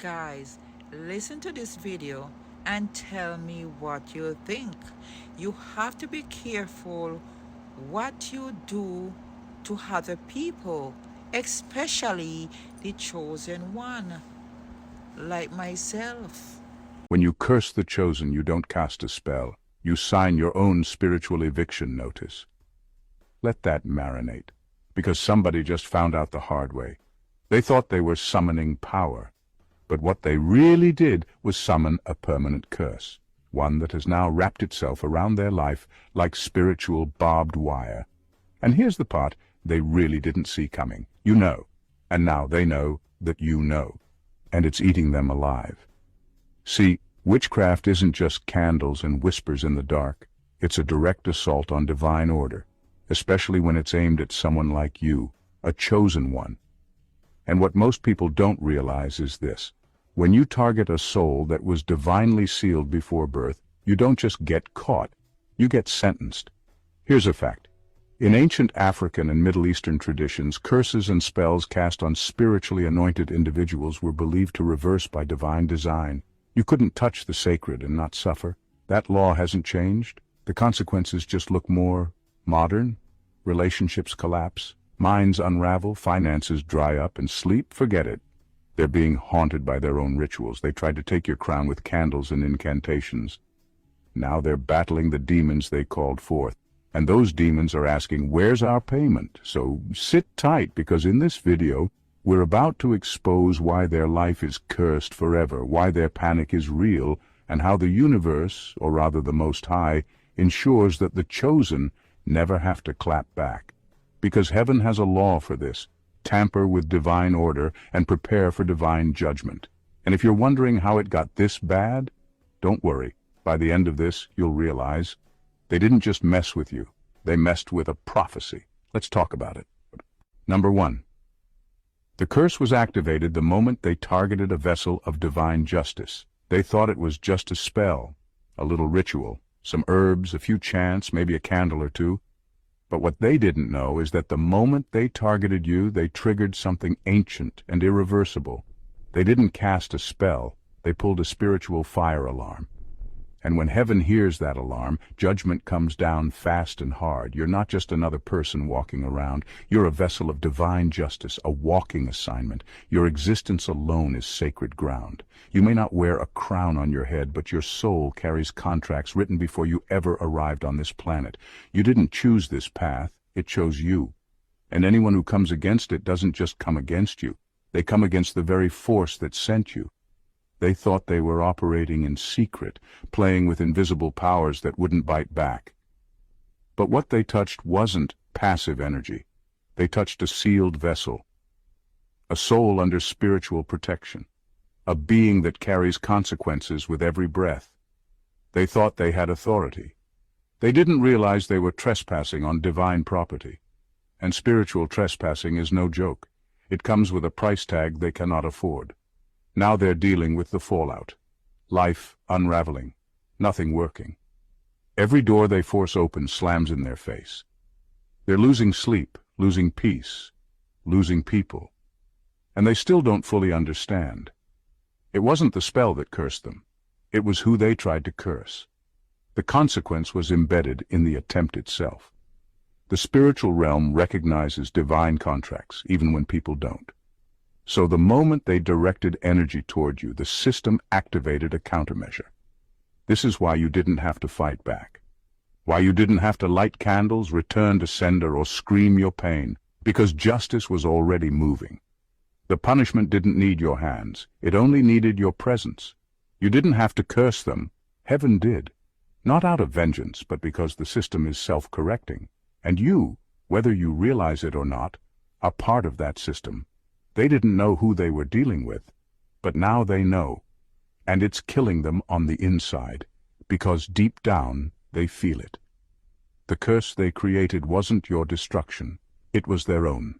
Guys, listen to this video and tell me what you think. You have to be careful what you do to other people, especially the chosen one, like myself. When you curse the chosen, you don't cast a spell. You sign your own spiritual eviction notice. Let that marinate, because somebody just found out the hard way. They thought they were summoning power, but what they really did was summon a permanent curse, one that has now wrapped itself around their life like spiritual barbed wire. And here's the part they really didn't see coming. You know, and now they know that you know, and it's eating them alive. See, witchcraft isn't just candles and whispers in the dark. It's a direct assault on divine order, especially when it's aimed at someone like you, a chosen one. And what most people don't realize is this. When you target a soul that was divinely sealed before birth, you don't just get caught, you get sentenced. Here's a fact. In ancient African and Middle Eastern traditions, curses and spells cast on spiritually anointed individuals were believed to reverse by divine design. You couldn't touch the sacred and not suffer. That law hasn't changed. The consequences just look more modern. Relationships collapse, minds unravel, finances dry up, and sleep, forget it. They're being haunted by their own rituals. They tried to take your crown with candles and incantations. Now they're battling the demons they called forth. And those demons are asking, where's our payment? So sit tight, because in this video, we're about to expose why their life is cursed forever, why their panic is real, and how the universe, or rather the Most High, ensures that the chosen never have to clap back. Because heaven has a law for this. Tamper with divine order and prepare for divine judgment. And if you're wondering how it got this bad, don't worry. By the end of this, you'll realize they didn't just mess with you. They messed with a prophecy. Let's talk about it. Number 1. The curse was activated the moment they targeted a vessel of divine justice. They thought it was just a spell, a little ritual, some herbs, a few chants, maybe a candle or two. But what they didn't know is that the moment they targeted you, they triggered something ancient and irreversible. They didn't cast a spell, they pulled a spiritual fire alarm. And when heaven hears that alarm, judgment comes down fast and hard. You're not just another person walking around. You're a vessel of divine justice, a walking assignment. Your existence alone is sacred ground. You may not wear a crown on your head, but your soul carries contracts written before you ever arrived on this planet. You didn't choose this path, it chose you. And anyone who comes against it doesn't just come against you. They come against the very force that sent you. They thought they were operating in secret, playing with invisible powers that wouldn't bite back. But what they touched wasn't passive energy. They touched a sealed vessel, a soul under spiritual protection, a being that carries consequences with every breath. They thought they had authority. They didn't realize they were trespassing on divine property. And spiritual trespassing is no joke. It comes with a price tag they cannot afford. Now they're dealing with the fallout. Life unraveling, nothing working. Every door they force open slams in their face. They're losing sleep, losing peace, losing people. And they still don't fully understand. It wasn't the spell that cursed them. It was who they tried to curse. The consequence was embedded in the attempt itself. The spiritual realm recognizes divine contracts, even when people don't. So the moment they directed energy toward you, the system activated a countermeasure. This is why you didn't have to fight back. Why you didn't have to light candles, return to sender, or scream your pain. Because justice was already moving. The punishment didn't need your hands. It only needed your presence. You didn't have to curse them. Heaven did. Not out of vengeance, but because the system is self-correcting. And you, whether you realize it or not, are part of that system. They didn't know who they were dealing with, but now they know, and it's killing them on the inside, because deep down they feel it. The curse they created wasn't your destruction, it was their own.